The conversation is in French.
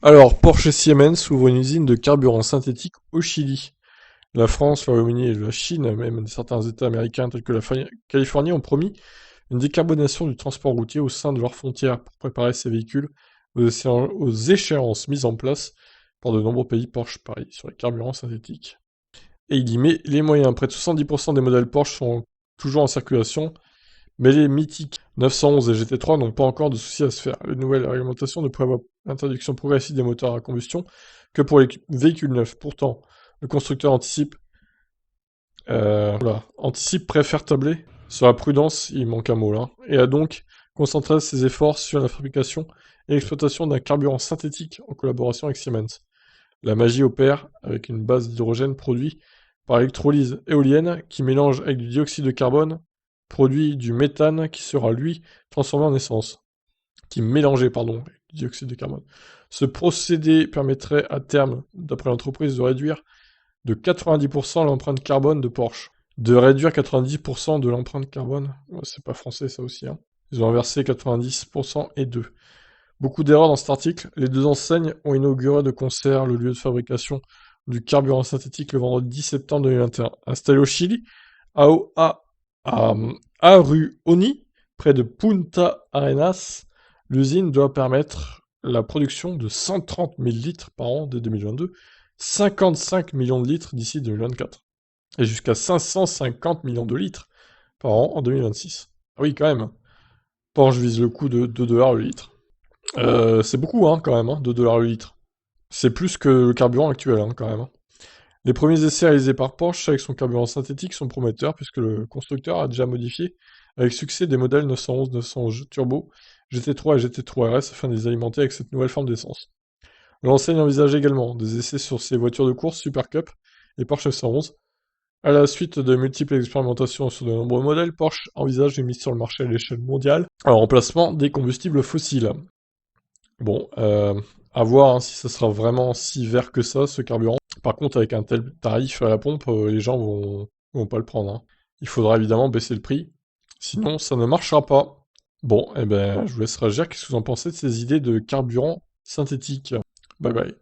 Alors, Porsche et Siemens ouvrent une usine de carburant synthétique au Chili. La France, le Royaume-Uni et la Chine, même certains États américains tels que la Californie, ont promis une décarbonation du transport routier au sein de leurs frontières pour préparer ces véhicules aux échéances mises en place par de nombreux pays Porsche, pareil, sur les carburants synthétiques. Et il y met les moyens. Près de 70% des modèles Porsche sont toujours en circulation, mais les mythiques 911 et GT3 n'ont pas encore de soucis à se faire. Les nouvelles réglementations ne prévoient l'interdiction progressive des moteurs à combustion que pour les véhicules neufs. Pourtant, le constructeur préfère tabler sur la prudence, il manque un mot là, et a donc concentré ses efforts sur la fabrication et l'exploitation d'un carburant synthétique en collaboration avec Siemens. La magie opère avec une base d'hydrogène produit par électrolyse éolienne qui mélange avec du dioxyde de carbone, produit du méthane qui sera lui transformé en essence, qui mélangeait pardon, avec du dioxyde de carbone. Ce procédé permettrait à terme, d'après l'entreprise, de réduire de 90% l'empreinte carbone de Porsche. De réduire 90% de l'empreinte carbone, ouais, c'est pas français ça aussi, hein. Ils ont inversé 90% et 2. Beaucoup d'erreurs dans cet article. Les deux enseignes ont inauguré de concert le lieu de fabrication du carburant synthétique le vendredi 10 septembre 2021. Installé au Chili, à, à, à Aruoni, près de Punta Arenas, l'usine doit permettre la production de 130 000 litres par an dès 2022, 55 millions de litres d'ici 2024, et jusqu'à 550 millions de litres par an en 2026. Ah oui, quand même. Porsche vise le coût de 2 dollars le litre. C'est beaucoup, hein, quand même, hein, 2 dollars le litre. C'est plus que le carburant actuel, hein, quand même, hein. Les premiers essais réalisés par Porsche avec son carburant synthétique sont prometteurs puisque le constructeur a déjà modifié avec succès des modèles 911, 911 Turbo, GT3 et GT3 RS afin de les alimenter avec cette nouvelle forme d'essence. L'enseigne envisage également des essais sur ses voitures de course Super Cup et Porsche 911. À la suite de multiples expérimentations sur de nombreux modèles, Porsche envisage une mise sur le marché à l'échelle mondiale en remplacement des combustibles fossiles. Bon, à voir hein, si ça sera vraiment si vert que ça, ce carburant. Par contre, avec un tel tarif à la pompe, les gens vont pas le prendre, hein. Il faudra évidemment baisser le prix, sinon ça ne marchera pas. Bon, eh ben, je vous laisse réagir. Qu'est-ce que vous en pensez de ces idées de carburant synthétique? Bye bye.